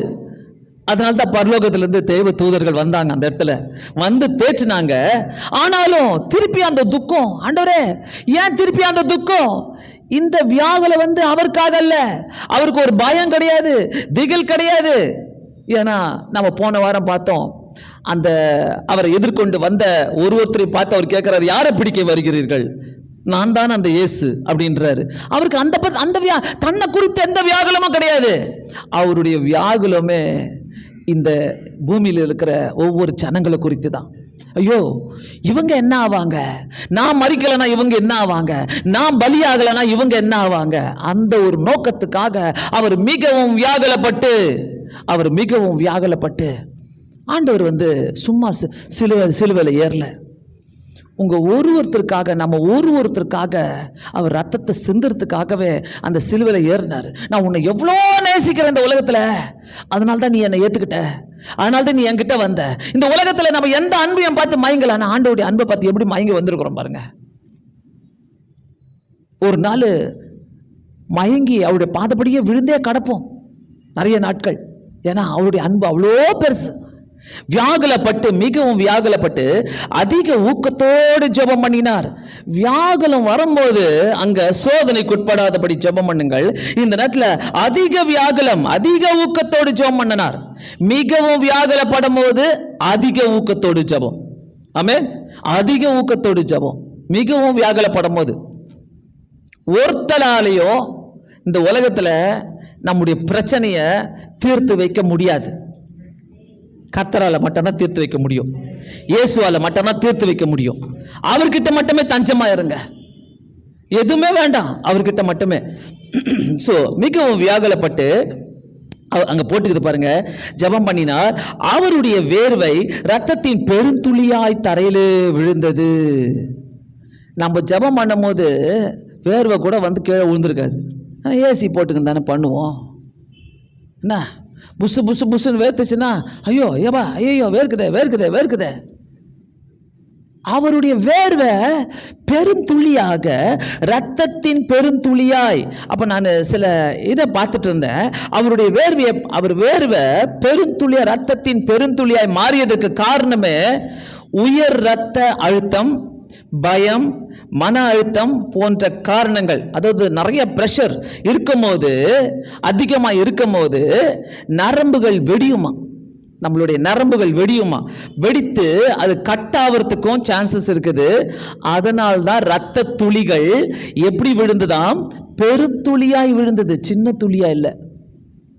அதனால தான் பரலோகத்திலிருந்து தேவ தூதர்கள் வந்தாங்க, அந்த இடத்துல வந்து தேற்றினாங்க. ஆனாலும் திருப்பி அந்த துக்கம், ஆண்டவரே ஏன் திருப்பி அந்த துக்கம்? இந்த வியாகுலம் வந்து அவருக்காக அல்ல. அவருக்கு ஒரு பயம் கிடையாது, திகில் கிடையாது. ஏன்னா நம்ம போன வாரம் பார்த்தோம், அந்த அவரை எதிர்கொண்டு வந்த ஒருத்தரை பார்த்து அவர் கேட்கிறார், யாரை பிடிக்க வருகிறீர்கள்? நான் தான் அந்த இயேசு அப்படின்றாரு. அவருக்கு அந்த தன்னை குறித்து எந்த வியாகுலமும் கிடையாது. அவருடைய வியாகுலமே இந்த பூமியில் இருக்கிற ஒவ்வொரு ஜனங்களை குறித்து தான். ஐயோ, இவங்க என்ன ஆவாங்க, நான் மறிக்கலனா இவங்க என்ன ஆவாங்க, நான் பலியாகலனா இவங்க என்ன ஆவாங்க, அந்த ஒரு நோக்கத்துக்காக அவர் மிகவும் வியாகுலப்பட்டு ஆண்டவர் வந்து சும்மா சிலுவையில் ஏறல. உங்க ஒருவருத்தருக்காக, நம்ம ஒருவருத்தருக்காக அவர் ரத்தத்தை சிந்துறதுக்காகவே அந்த சிலுவையில் ஏறினார். நான் உன்னை எவ்வளோ நேசிக்கிறேன் இந்த உலகத்துல, அதனால தான் நீ என்னை ஏத்துக்கிட்ட, அதனால தான் நீ என்கிட்ட வந்த. இந்த உலகத்துல நம்ம எந்த அன்பையும் பார்த்து மயங்கல, ஆனா ஆண்டவருடைய அன்பை பார்த்து எப்படி மயங்கி வந்திருக்கிறோம் பாருங்க. ஒரு நாள் மயங்கி அவருடைய பாதப்படியே விழுந்தே கடப்போம் நிறைய நாட்கள். ஏன்னா அவருடைய அன்பு அவ்வளோ பெருசு. மிகவும் வியாகுலப்பட்டு அதிக ஊக்கத்தோடு ஜெபம் பண்ணினார். வியாகுலம் வரும்போது அங்க சோதனைக்குட்படாதபடி ஜெபம் பண்ணுங்கள். இந்த நேரத்தில் அதிக ஊக்கத்தோடு ஜெபம் பண்ணினார். மிகவும் வியாகுலப்படும் போது அதிக ஊக்கத்தோடு ஜெபம். ஆமென். அதிக ஊக்கத்தோடு ஜெபம். மிகவும் வியாகுலப்படும் போது ஒருத்தலாலேயோ இந்த உலகத்துல நம்முடைய பிரச்சனையை தீர்த்து வைக்க முடியாது. கர்த்தரால மட்டும்தான் தீர்த்து வைக்க முடியும். இயேசுவால மட்டும்தான் தீர்த்து வைக்க முடியும். அவர்கிட்ட மட்டுமே தஞ்சமா இருங்க, எதுவுமே வேண்டாம், அவர்கிட்ட மட்டுமே. சோ மிகவும் வியாகுலப்பட்டு அங்க போட்டுக்கிட்டு பாருங்க, ஜெபம் பண்ணினார். அவருடைய வேர்வை ரத்தத்தின் பெருந்துளியாய் தரையிலே விழுந்தது. நம்ம ஜெபம் பண்ணும் போது வேர்வை கூட வந்து கீழே விழுந்திருக்காது. ஏசி போட்டுக்கின்னு தானே பண்ணுவோம். என்ன புசு புசு புசுன்னு வேர்த்துச்சுன்னா ஐயோ வேர்க்குதே. அவருடைய வேர்வை பெருந்துளியாக, ரத்தத்தின் பெருந்துளியாய். அப்ப நான் சில இதை பார்த்துட்டு இருந்தேன். அவர் வேர்வை பெருந்துளியா, ரத்தத்தின் பெருந்துளியாய் மாறியதற்கு காரணமே உயர் இரத்த அழுத்தம், பயம், மன அழுத்தம் போன்ற காரணங்கள். அதாவது நிறைய பிரஷர் இருக்கும்போது, அதிகமா இருக்கும்போது நரம்புகள் வெடியுமா, நம்மளுடைய நரம்புகள் வெடித்து அது கட் ஆகிறதுக்கும் சான்சஸ் இருக்குது. அதனால்தான் ரத்த துளிகள் எப்படி விழுந்துதாம், பெருந்துளியாய் விழுந்தது, சின்ன துளியா இல்லை,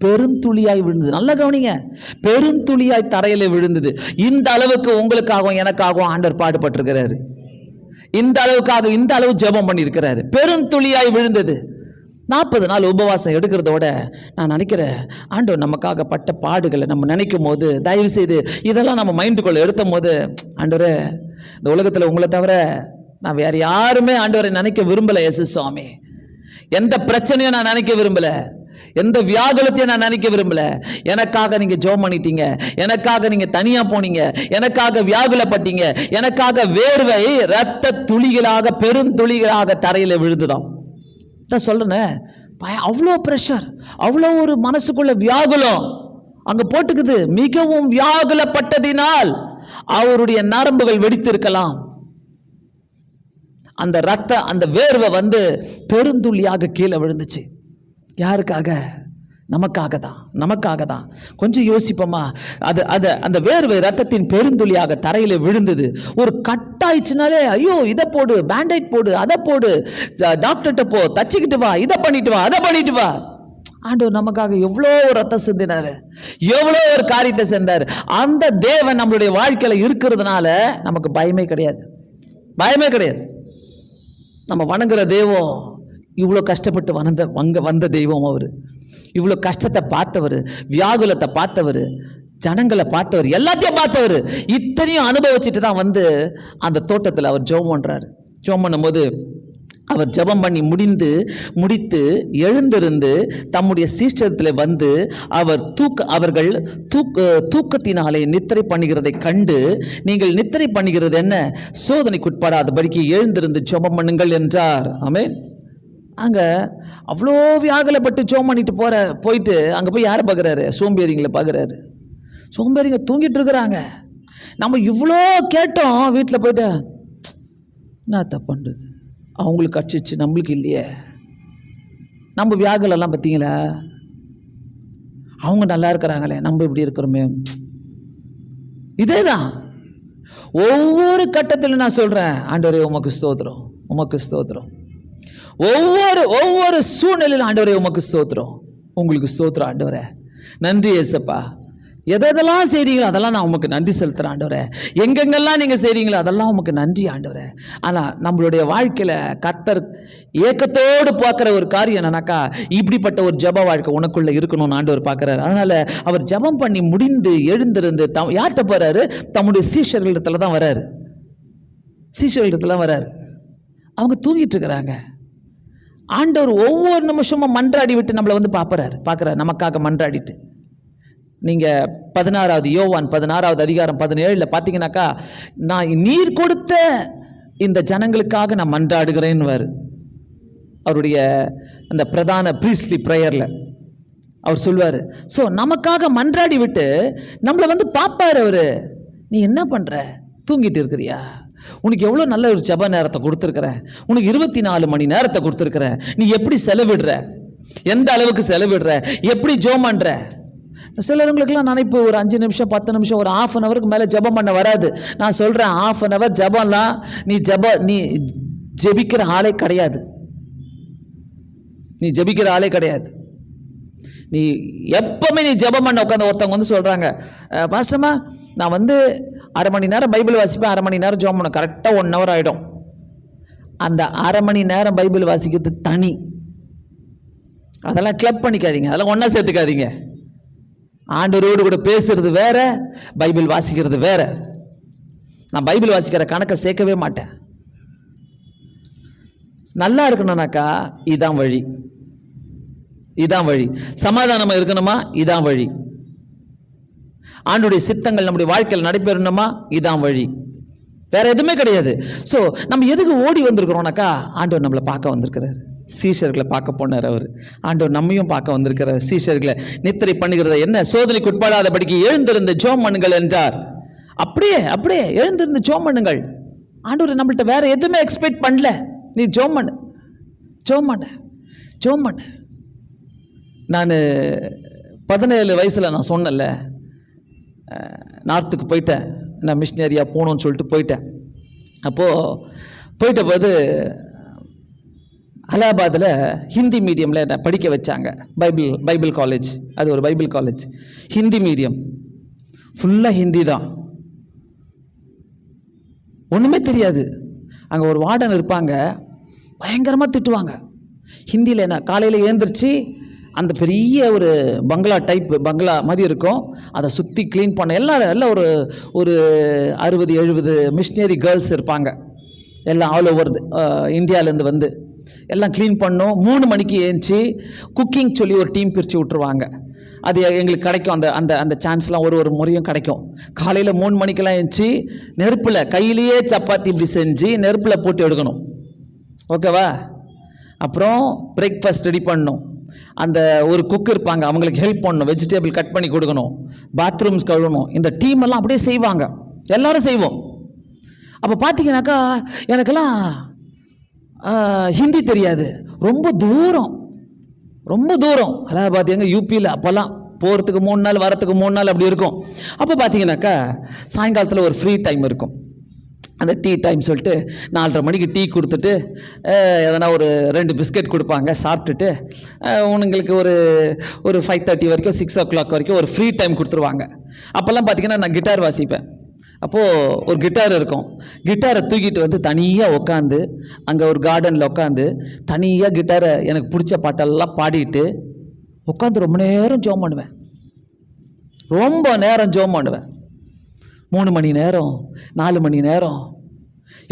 பெருந்துளியாய் விழுந்தது. நல்லா கவனிங்க, பெருந்துளியாய் தரையில விழுந்தது. இந்த அளவுக்கு உங்களுக்காகவும் எனக்காகவும் ஆண்டவர் பாடுபட்டிருக்கிறாரு. இந்த அளவு ஜெபம் பண்ணியிருக்கிறாரு. பெருந்துளியாய் விழுந்தது. 40 நாள் உபவாசம் எடுக்கிறதோட நான் நினைக்கிறேன், ஆண்டவர் நமக்காக பட்ட பாடுகளை நம்ம நினைக்கும் போது, தயவு செய்து இதெல்லாம் நம்ம மைண்டுக்குள்ள எடுத்தும் போது, ஆண்டவரே இந்த உலகத்தில் உங்களை தவிர நான் வேற யாருமே ஆண்டவரை நினைக்க விரும்பல. இயேசு சுவாமி, எந்த பிரச்சனையும் நான் நினைக்க விரும்பல, எந்த வியாகுலத்தையும் நான் நினைக்க விரும்பல. எனக்காக நீங்க ஜெபம் பண்ணிட்டீங்க, எனக்காக நீங்க தனியா போனீங்க, எனக்காக வியாகுலப்பட்டீங்க, எனக்காக வேர்வை இரத்த துளிகளாக, பெருந்துளிகளாக தரையில விழுந்துதான். சொல்றேன், அவ்வளோ பிரஷர், அவ்வளோ ஒரு மனசுக்குள்ள வியாகுலம் அங்க போட்டுக்குது. மிகவும் வியாகுலப்பட்டதினால் அவருடைய நரம்புகள் வெடித்திருக்கலாம். அந்த வேர்வை வந்து பெருந்துளியாக கீழே விழுந்துச்சு. யாருக்காக? நமக்காக தான். கொஞ்சம் யோசிப்போமா? அந்த வேர்வை ரத்தத்தின் பெருந்துளியாக தரையில் விழுந்தது. ஒரு கட்டாயிடுச்சுனாலே ஐயோ இதை போடு, பேண்டைட் போடு, அதை போடு, டாக்டர்கிட்ட போ, தச்சுக்கிட்டு வா, இதை பண்ணிட்டு வா, அதை பண்ணிட்டு வா. ஆண்டவர் நமக்காக எவ்வளோ ரத்தம் சிந்தினாரு, எவ்வளோ ஒரு காரியத்தை செஞ்சார். அந்த தேவன் நம்மளுடைய வாழ்க்கையில் இருக்கிறதுனால நமக்கு பயமே கிடையாது. நம்ம வணங்குற தெய்வம் இவ்வளோ கஷ்டப்பட்டு வந்த தெய்வம். அவர் இவ்வளோ கஷ்டத்தை பார்த்தவர், வியாகுலத்தை பார்த்தவர், ஜனங்களை பார்த்தவர், எல்லாத்தையும் பார்த்தவர். இத்தனையும் அனுபவிச்சுட்டு தான் வந்து அந்த தோட்டத்தில் அவர் ஜெபம் பண்ணுறாரு. ஜெபம் பண்ணும்போது அவர் ஜெபம் பண்ணி முடித்து எழுந்திருந்து தம்முடைய சீஷத்தில் வந்து அவர்கள் தூக்கத்தினாலே நித்திரை பண்ணுகிறதை கண்டு, நீங்கள் நித்திரை பண்ணுகிறது என்ன, சோதனைக்குட்படாதபடிக்கு எழுந்திருந்து ஜெபம் பண்ணுங்கள் என்றார். ஆமென். அங்கே அவ்வளோ வியாகுலப்பட்டு ஜெபம் பண்ணிட்டு போயிட்டு அங்கே போய் யாரை பார்க்குறாரு? சோம்பேறிங்களை பார்க்குறாரு. சோம்பேறிங்க தூங்கிட்டு இருக்கிறாங்க. நம்ம இவ்வளோ கேட்டோம், வீட்டில் போயிட்டு என்ன தப்புன்றது, அவங்களுக்கு கட்சிச்சு நம்மளுக்கு இல்லையே. நம்ம வியாகுலெல்லாம் பார்த்தீங்களா, அவங்க நல்லா இருக்கிறாங்களே, நம்ம இப்படி இருக்கிறோமே. இதே தான் ஒவ்வொரு கட்டத்திலும் நான் சொல்கிறேன், ஆண்டவரே உமக்கு ஸ்தோத்திரம். ஒவ்வொரு சூழ்நிலையிலும் ஆண்டவரே உமக்கு ஸ்தோத்திரம், உங்களுக்கு ஸ்தோத்திரம் ஆண்டவரே, நன்றி ஏசப்பா. எதெல்லாம் செய்கிறீங்களோ அதெல்லாம் நான் உமக்கு நன்றி செலுத்துகிறேன் ஆண்டவரே. எங்கெங்கெல்லாம் நீங்கள் செய்கிறீங்களோ அதெல்லாம் உமக்கு நன்றி ஆண்டவரே. ஆனால் நம்மளுடைய வாழ்க்கையில் கர்த்தர் ஏக்கத்தோடு பார்க்குற ஒரு காரியம் என்னன்னாக்கா, இப்படிப்பட்ட ஒரு ஜெப வாழ்க்கை உனக்குள்ளே இருக்கணும்னு ஆண்டவர் பார்க்குறாரு. அதனால் அவர் ஜெபம் பண்ணி முடிந்து எழுந்திருந்து யார்கிட்ட போகிறாரு? தம்முடைய சீஷர்களிடத்துல தான் வராரு. அவங்க தூங்கிட்டு இருக்கிறாங்க. ஆண்டவர் ஒவ்வொரு நிமிஷமும் மன்றாடி விட்டு நம்மளை வந்து பார்க்குறாரு, நமக்காக மன்றாடிட்டு. நீங்கள் 16வது யோவான் 16வது அதிகாரம் 17 பார்த்தீங்கன்னாக்கா, நான் நீர் கொடுத்த இந்த ஜனங்களுக்காக நான் மன்றாடுகிறேன்னுவார். அவருடைய அந்த பிரதான ப்ரீஸ்ட்லி ப்ரேயரில் அவர் சொல்வார். ஸோ நமக்காக மன்றாடி விட்டு நம்மளை வந்து பார்ப்பார் அவர். நீ என்ன பண்ணுற? தூங்கிட்டு இருக்கிறியா? உனக்கு எவ்வளோ நல்ல ஒரு ஜெப நேரத்தை கொடுத்துருக்குறேன், உனக்கு 24 மணி நேரத்தை கொடுத்துருக்குறேன். நீ எப்படி செலவிடுற, எந்த அளவுக்கு செலவிடுற, எப்படி ஜெபம் பண்ணுற? சிலவங்களுக்குலாம் நினைப்பு ஒரு 5 நிமிஷம் 10 நிமிஷம் ஒரு ½ அன் ஹவருக்கு மேலே ஜெபம் பண்ண வராது. நான் சொல்கிறேன், ½ அன் ஹவர் ஜெபம்லாம் நீ ஜெபிக்கிற ஆளே கிடையாது. நீ எப்பவுமே நீ ஜெபம் பண்ண உட்காந்து ஒருத்தவங்க வந்து சொல்கிறாங்க, பாஸ்டர்மா நான் வந்து ½ மணி நேரம் பைபிள் வாசிப்பேன், ½ மணி நேரம் ஜெபம் பண்ண, கரெக்டாக 1 ஹவர் ஆகிடும். அந்த ½ மணி நேரம் பைபிள் வாசிக்கிறது தனி. அதெல்லாம் கிளப் பண்ணிக்காதீங்க, அதெல்லாம் ஒன்றா சேர்த்துக்காதீங்க. ஆண்டவரோடு கூட பேசுறது வேற, பைபிள் வாசிக்கிறது வேற. நான் பைபிள் வாசிக்கிற கணக்கை சேர்க்கவே மாட்டேன். நல்லா இருக்கணும்னாக்கா இதான் வழி. சமாதானமா இருக்கணுமா, இதான் வழி. ஆண்டவருடைய சித்தங்கள் நம்முடைய வாழ்க்கையில் நடைபெறணுமா, இதான் வழி. வேற எதுவுமே கிடையாது. ஸோ நம்ம எதுக்கு ஓடி வந்திருக்கிறோம்னாக்கா, ஆண்டவர் நம்மளை பார்க்க வந்திருக்கிறார். சீஷர்களை பார்க்க போனார் அவர். ஆண்டவர் நம்மையும் பார்க்க வந்திருக்கிறார். சீஷர்களை நித்திரை பண்ணுகிறத என்ன, சோதனைக்கு உட்படாதபடிக்கு எழுந்திருந்து ஜெபம் பண்ணுங்கள் என்றார். அப்படியே எழுந்திருந்து ஜெபம் பண்ணுங்கள். ஆண்டவர் நம்மள்ட்ட வேற எதுவுமே எக்ஸ்பெக்ட் பண்ணல. நீ ஜெபம் பண்ணு. நான் 17 வயசில் நான் சொன்னல, நார்த்துக்கு போயிட்டேன், நான் மிஷினரியாக போகணுன்னு சொல்லிட்டு போயிட்டேன். போயிட்ட போது அலகாபாத்தில் ஹிந்தி மீடியமில் என்னை படிக்க வச்சாங்க. பைபிள் காலேஜ், அது ஒரு பைபிள் காலேஜ், ஹிந்தி மீடியம், ஃபுல்லாக ஹிந்தி தான், ஒன்றுமே தெரியாது. அங்கே ஒரு வார்டன் இருப்பாங்க, பயங்கரமாக திட்டுவாங்க ஹிந்தியில். என்ன காலையில் ஏந்திரிச்சு அந்த பெரிய ஒரு பங்களா மாதிரி இருக்கும், அதை சுற்றி க்ளீன் பண்ண எல்லாம் ஒரு 60-70 மிஷினரி கேர்ள்ஸ் இருப்பாங்க, எல்லாம் ஆல் ஓவர் இந்தியாவிலேருந்து வந்து எல்லாம் க்ளீன் பண்ணோம். 3 மணிக்கு ஏஞ்சி குக்கிங் சொல்லி ஒரு டீம் பிரித்து விட்டுருவாங்க. அது எங்களுக்கு கிடைக்கும், அந்த சான்ஸ்லாம் ஒரு முறையும் கிடைக்கும். காலையில் 3 மணிக்கெல்லாம் ஏஞ்சி நெருப்பில் கையிலேயே சப்பாத்தி இப்படி செஞ்சு நெருப்பில் போட்டு எடுக்கணும், ஓகேவா? அப்புறம் பிரேக்ஃபாஸ்ட் ரெடி பண்ணணும். அந்த ஒரு குக் இருப்பாங்க, அவங்களுக்கு ஹெல்ப் பண்ணணும், வெஜிடபிள் கட் பண்ணி கொடுக்கணும், பாத்ரூம்ஸ் கழுவணும். இந்த டீம் எல்லாம் அப்படியே செய்வாங்க, எல்லாரும் செய்வோம். அப்போ பார்த்தீங்கன்னாக்கா எனக்கெல்லாம் ஹிந்தி தெரியாது, ரொம்ப தூரம் ரொம்ப தூரம். அலகாபாத் எங்கே, யூபியில். அப்போல்லாம் போகிறதுக்கு 3 நாள், வரத்துக்கு 3 நாள் அப்படி இருக்கும். அப்போ பார்த்தீங்கன்னாக்கா சாயங்காலத்தில் ஒரு ஃப்ரீ டைம் இருக்கும். அந்த டீ டைம் சொல்லிட்டு 4:30 மணிக்கு டீ கொடுத்துட்டு எதனா ஒரு 2 பிஸ்கெட் கொடுப்பாங்க. சாப்பிட்டுட்டு உங்களுக்கு ஒரு 5:30 வரைக்கும் 6 o'clock வரைக்கும் ஒரு ஃப்ரீ டைம் கொடுத்துருவாங்க. அப்போல்லாம் பார்த்தீங்கன்னா நான் கிட்டார் வாசிப்பேன். அப்போது ஒரு கிட்டார் இருக்கும். கிட்டாரை தூக்கிட்டு வந்து தனியாக உட்காந்து அங்கே ஒரு கார்டனில் உட்காந்து தனியாக கிட்டாரை எனக்கு பிடிச்ச பாட்டெல்லாம் பாடிட்டு உட்காந்து ரொம்ப நேரம் ஜோம் பண்ணுவேன். ரொம்ப நேரம் ஜோம் பண்ணுவேன். 3 மணி நேரம், 4 மணி நேரம்.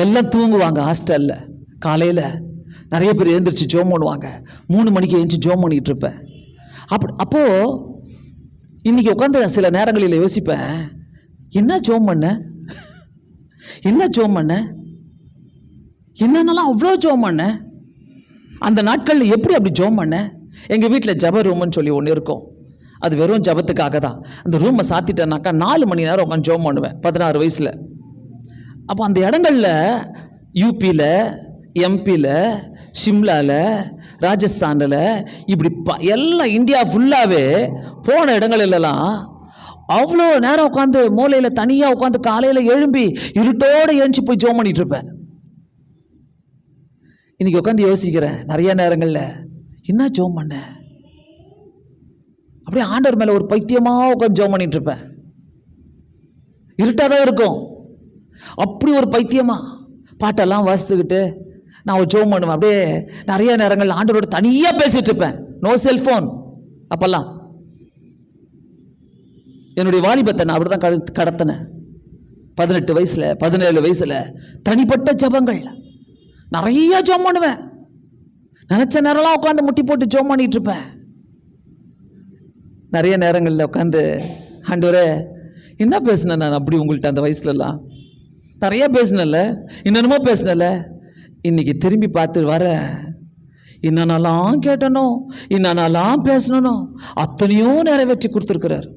எல்லாம் தூங்குவாங்க ஹாஸ்டலில். காலையில் நிறைய பேர் எழுந்திரிச்சு ஜோம் பண்ணுவாங்க. 3 மணிக்கு எழுந்திரிச்சு ஜோம் பண்ணிகிட்டு இருப்பேன். அப்போது இன்றைக்கி உட்காந்து சில நேரங்களில் யோசிப்பேன், என்ன ஜோம் பண்ண, என்ன ஜோம் பண்ண, என்னென்னலாம் அவ்வளோ ஜோம் பண்ண, அந்த நாட்களில் எப்படி அப்படி ஜோம் பண்ண. எங்கள் வீட்டில் ஜப ரூம்னு சொல்லி ஒன்று இருக்கும். அது வெறும் ஜபத்துக்காக தான். அந்த ரூமை சாத்திட்டேன்னாக்கா 4 மணி நேரம் உட்காந்து ஜோம் பண்ணுவேன் 16 வயசில். அப்போ அந்த இடங்களில் யூபியில், எம்பியில், ஷிம்லாவில், ராஜஸ்தானில், இப்படி எல்லாம் இந்தியா ஃபுல்லாகவே போன இடங்களெல்லாம் அவ்வளோ நேரம் உட்காந்து மூலையில் தனியாக உட்காந்து காலையில் எழும்பி இருட்டோடு எழுந்துச்சி போய் ஜோம் பண்ணிகிட்டு இருப்பேன். இன்றைக்கி உட்காந்து யோசிக்கிறேன் நிறைய நேரங்களில், என்ன ஜோம் பண்ண, அப்படியே ஆண்டவர் மேலே ஒரு பைத்தியமாக உட்காந்து ஜோம் பண்ணிகிட்டு இருப்பேன். இருட்டாக தான் இருக்கும். அப்படி ஒரு பைத்தியமாக பாட்டெல்லாம் வாசித்துக்கிட்டு நான் ஒரு ஜோம் பண்ணுவேன். அப்படியே நிறைய நேரங்களில் ஆண்டவரோட தனியாக பேசிகிட்டு இருப்பேன். No cellphone. அப்போல்லாம் என்னுடைய வாலிபத்தை நான் அப்படி தான் கடத்தினேன். 18 வயசில், 17 வயசில் தனிப்பட்ட ஜபங்கள் நிறைய ஜோம் பண்ணுவேன். நினச்ச நேரம்லாம் உட்காந்து முட்டி போட்டு ஜோம் பண்ணிகிட்டு இருப்பேன். நிறைய நேரங்களில் உட்காந்து, ஆண்டவரே என்ன பேசினேன் நான் அப்படி உங்கள்கிட்ட அந்த வயசுலலாம் நிறைய பேசினல, என்னென்னமோ பேசினல. இன்றைக்கி திரும்பி பார்த்து வர என்னென்னலாம் கேட்டனோ, என்னென்னலாம் பேசணும், அத்தனையும் நிறைவேற்றி கொடுத்துருக்கிறார்.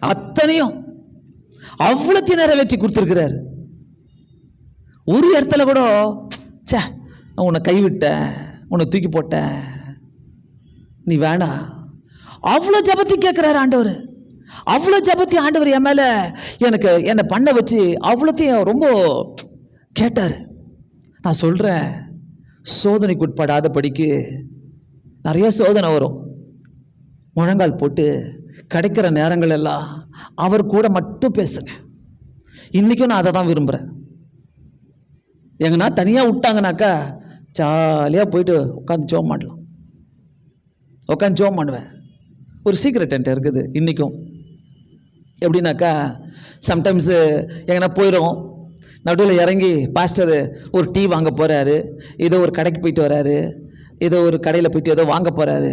அத்தனையும் அவ்வளோத்தையும் நிறைவேற்றி கொடுத்துருக்கிறார். ஒரு இடத்துல கூட சே உன்னை கைவிட்டேன், உன்னை தூக்கி போட்டேன், நீ வேணா, அவ்வளோ ஜபத்தையும் கேட்குறாரு ஆண்டவர். அவ்வளோ ஜபத்தையும் ஆண்டவர் என் மேலே என்னை பண்ண வச்சு அவ்வளோத்தையும் ரொம்ப கேட்டார். நான் சொல்கிறேன், சோதனைக்கு உட்படாத படிக்கு நிறைய சோதனை வரும். முழங்கால் போட்டு கிடைக்கிற நேரங்கள் எல்லாம் அவர் கூட மட்டும் பேசுங்க. இன்றைக்கும் நான் அதை தான் விரும்புகிறேன். எங்கன்னா தனியாக விட்டாங்கனாக்கா ஜாலியாக போயிட்டு உட்காந்து ஜோம் பண்ணலாம். உட்காந்து ஜோம் பண்ணுவேன். ஒரு சீக்ரெட் என்கிட்ட இருக்குது இன்றைக்கும். எப்படின்னாக்கா சம்டைம்ஸு எங்கன்னா போயிடும், நடுவில் இறங்கி பாஸ்டர் ஒரு டீ வாங்க போகிறாரு, ஏதோ ஒரு கடைக்கு போயிட்டு வராரு, ஏதோ ஒரு கடையில் போயிட்டு ஏதோ வாங்க போகிறாரு.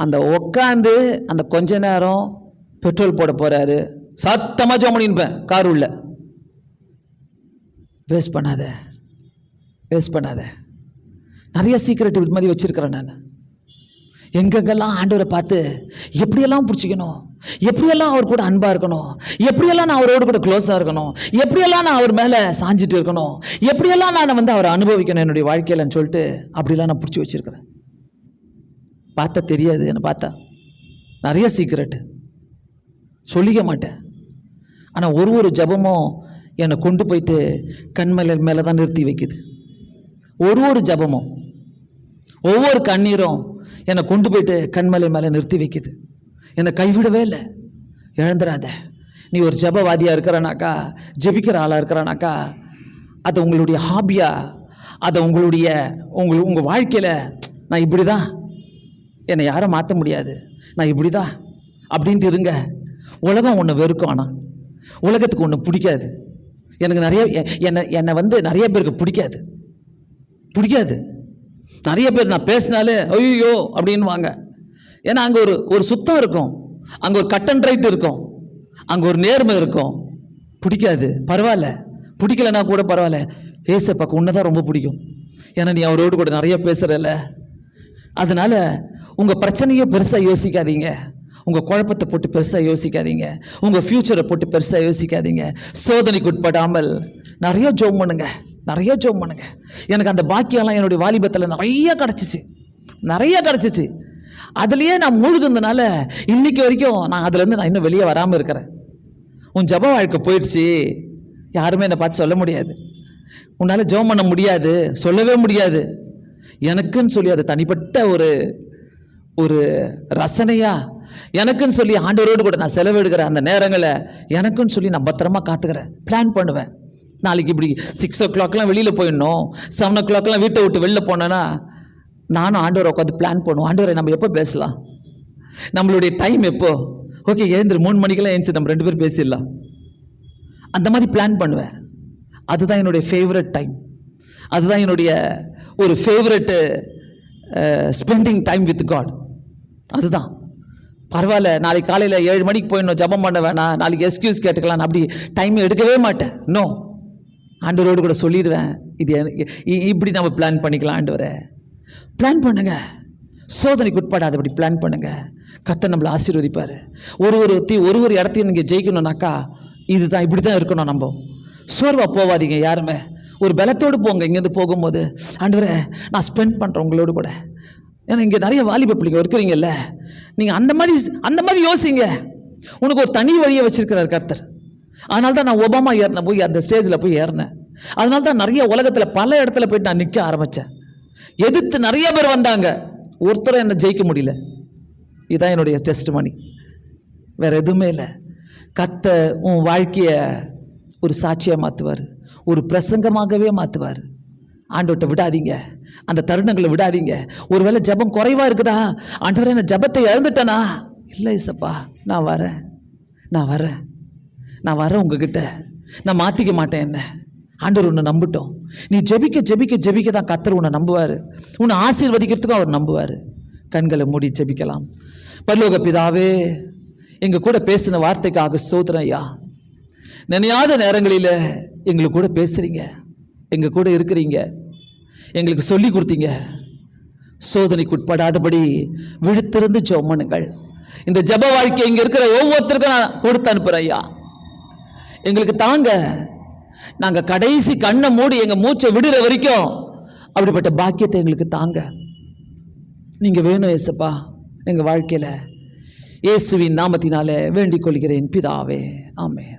அந்த உட்காந்து அந்த கொஞ்ச நேரம் பெட்ரோல் போட போகிறாரு, சத்தமாக ஜோம் பண்ணிப்பேன் கார் உள்ள. வேஸ்ட் பண்ணாத, வேஸ்ட் பண்ணாத. நிறைய சீக்ரெட் இது மாதிரி வச்சுருக்கிறேன் நான். எங்கெங்கெல்லாம் ஆண்டவரை பார்த்து எப்படியெல்லாம் பிடிச்சிக்கணும், எப்படியெல்லாம் அவர் கூட அன்பாக இருக்கணும், எப்படியெல்லாம் நான் அவரோடு கூட க்ளோஸாக இருக்கணும், எப்படியெல்லாம் நான் அவர் மேலே சாஞ்சிட்டு இருக்கணும், எப்படியெல்லாம் நான் அவரை அனுபவிக்கணும் என்னுடைய வாழ்க்கையிலன்னு சொல்லிட்டு அப்படிலாம் நான் பிடிச்சி வச்சுருக்கிறேன். பார்த்தா தெரியாது, என்னை பார்த்தா நிறைய சீக்ரெட்டு சொல்லிக்க மாட்டேன். ஆனால் ஒரு ஜபமும் என்னை கொண்டு போயிட்டு கண்மலை மேலே தான் நிறுத்தி வைக்குது. ஒரு ஜபமும், ஒவ்வொரு கண்ணீரும் என்னை கொண்டு போயிட்டு கண்மலை மேலே நிறுத்தி வைக்குது. என்னை கைவிடவே இல்லை. இழந்துடாத. நீ ஒரு ஜபவாதியாக இருக்கிறனாக்கா, ஜெபிக்கிற ஆளாக இருக்கிறனாக்கா, அதை உங்களுடைய ஹாபியாக, அதை உங்கள் வாழ்க்கையில் நான் இப்படி தான், என்னை யாரும் மாற்ற முடியாது, நான் இப்படி தான் அப்படின்ட்டு இருங்க. உலகம் ஒன்று வெறுக்கும். ஆனால் உலகத்துக்கு ஒன்று பிடிக்காது. எனக்கு என்னை நிறைய பேருக்கு பிடிக்காது. நிறைய பேர் நான் பேசினாலே ஐயோ அப்படின்னு வாங்க. ஏன்னா அங்கே ஒரு சுத்தம் இருக்கும், அங்கே ஒரு கட் அண்ட் ரைட் இருக்கும், அங்கே ஒரு நேர்மை இருக்கும். பிடிக்காது, பரவாயில்ல. பிடிக்கலன்னா கூட பரவாயில்ல, ஏசப்பாக்கு உன்னை தான் ரொம்ப பிடிக்கும். ஏன்னா நீ அவரோடு கூட நிறைய பேசுகிறல்ல. அதனால் உங்கள் பிரச்சனையை பெருசாக யோசிக்காதீங்க, உங்கள் குழப்பத்தை போட்டு பெருசாக யோசிக்காதீங்க, உங்கள் ஃப்யூச்சரை போட்டு பெருசாக யோசிக்காதீங்க. சோதனைக்கு உட்படாமல் நிறைய ஜோம் பண்ணுங்க. எனக்கு அந்த பாக்கியெல்லாம் என்னுடைய வாலிபத்தில் நிறைய கிடச்சிச்சு. நிறைய கிடச்சிச்சு. அதுலேயே நான் மூழ்குனதுனால இன்னைக்கு வரைக்கும் நான் அதுலேருந்து நான் இன்னும் வெளியே வராமல் இருக்கிறேன். உன் ஜெப வாழ்க்கை போயிடுச்சு, யாருமே என்னை பார்த்து சொல்ல முடியாது, உன்னால் ஜெபம் பண்ண முடியாது, சொல்லவே முடியாது. எனக்குன்னு சொல்லி அது தனிப்பட்ட ஒரு ரசனையாக எனக்குன்னு சொல்லி ஆண்டவரோடு கூட நான் செலவிடுகிற அந்த நேரங்களை எனக்குன்னு சொல்லி நான் பத்திரமா காத்துக்கிறேன், பிளான் பண்ணுவேன். நாளைக்கு இப்படி 6 o'clock வெளியில் போயிடணும், 7 o'clock வீட்டை விட்டு வெளில போனேன்னா நானும் ஆண்டவரை உட்காந்து பிளான் பண்ணுவோம். ஆண்டவரை நம்ம எப்போ பேசலாம், நம்மளுடைய டைம் எப்போ, ஓகே எழுந்திரு 3 மணிக்கெல்லாம் எழுந்துச்சு நம்ம 2 பேரும் பேசிடலாம், அந்த மாதிரி பிளான் பண்ணுவேன். அதுதான் என்னுடைய ஃபேவரட் டைம், அதுதான் என்னுடைய ஒரு favourite spending time with God. அதுதான் பரவாயில்ல, நாளைக்கு காலையில் 7 மணிக்கு போயிடணும், ஜெபம் பண்ண வேணாம், நாளைக்கு எக்ஸ்கியூஸ் கேட்டுக்கலாம், அப்படி டைம் எடுக்கவே மாட்டேன். நோ, ஆண்டவரோடு கூட சொல்லிடுவேன், இது இப்படி நம்ம பிளான் பண்ணிக்கலாம். ஆண்டவரை பிளான் பண்ணுங்க, சோதனைக்கு உட்படாதபடி பிளான் பண்ணுங்க, கர்த்தர் நம்மளை ஆசீர்வதிப்பார். ஒரு இடத்தையும் நீங்கள் ஜெயிக்கணும்னாக்கா இதுதான், இப்படி தான் இருக்கணும். நம்ம சோர்வாக போவாதீங்க, யாருமே ஒரு பலத்தோடு போங்க. இங்கேருந்து போகும்போது ஆண்டவரே நான் ஸ்பெண்ட் பண்ணுறேன் உங்களோடு கூட. ஏன்னா இங்கே நிறைய வாலிப பிள்ளைங்க இருக்கிறீங்கல்ல, நீங்கள் அந்த மாதிரி யோசிங்க. உனக்கு ஒரு தனி வழியை வச்சிருக்கிறார் கர்த்தர். அதனால தான் நான் ஒபாமா ஏறினேன், போய் அந்த ஸ்டேஜில் போய் ஏறினேன். அதனால தான் நிறைய உலகத்தில் பல இடத்துல போயிட்டு நான் நிற்க ஆரம்பித்தேன். எதிர்த்து நிறைய பேர் வந்தாங்க, ஒருத்தரை என்னை ஜெயிக்க முடியல. இதுதான் என்னுடைய டெஸ்டிமனி, வேற எதுவுமே இல்லை. கர்த்தர் உன் வாழ்க்கையை ஒரு சாட்சியாக மாற்றுவார், ஒரு பிரசங்கமாகவே மாற்றுவார். ஆண்டவர்கிட்ட விடாதீங்க, அந்த தருணங்களை விடாதீங்க. ஒருவேளை ஜெபம் குறைவாக இருக்குதா, ஆண்டவரே நான் ஜெபத்தை இழந்துட்டேனா, இல்லை இசப்பா நான் வரேன் உங்ககிட்ட, நான் மாற்றிக்க மாட்டேன். என்ன ஆண்டவர் உன்னை நம்பிட்டோம். நீ ஜெபிக்க ஜெபிக்க ஜெபிக்க தான் கர்த்தர் உன்னை நம்புவார், உன்னை ஆசீர்வதிக்கிறதுக்கும் அவர் நம்புவார். கண்களை மூடி ஜெபிக்கலாம். பரலோக பிதாவே, எங்கள் கூட பேசின வார்த்தைக்காக ஸ்தோத்திரம் ஐயா. நினையாத நேரங்களில் எங்களுக்கு கூட பேசுகிறீங்க, எங்கள் கூட இருக்கிறீங்க, எங்களுக்கு சொல்லி கொடுத்தீங்க. சோதனைக்கு உட்படாதபடி விழித்திருந்து ஜெபம் பண்ணுங்கள். இந்த ஜெப வாழ்க்கை இங்கே இருக்கிற ஒவ்வொருத்தருக்கும் நான் கொடுத்து அனுப்புகிறேன் ஐயா. எங்களுக்கு தாங்க, நாங்கள் கடைசி கண்ணை மூடி எங்கள் மூச்சை விடுற வரைக்கும் அப்படிப்பட்ட பாக்கியத்தை எங்களுக்கு தாங்க. நீங்கள் வேணும் ஏசப்பா எங்கள் வாழ்க்கையில். இயேசுவின் நாமத்தினாலே வேண்டிக் கொள்கிறேன் பிதாவே, ஆமென்.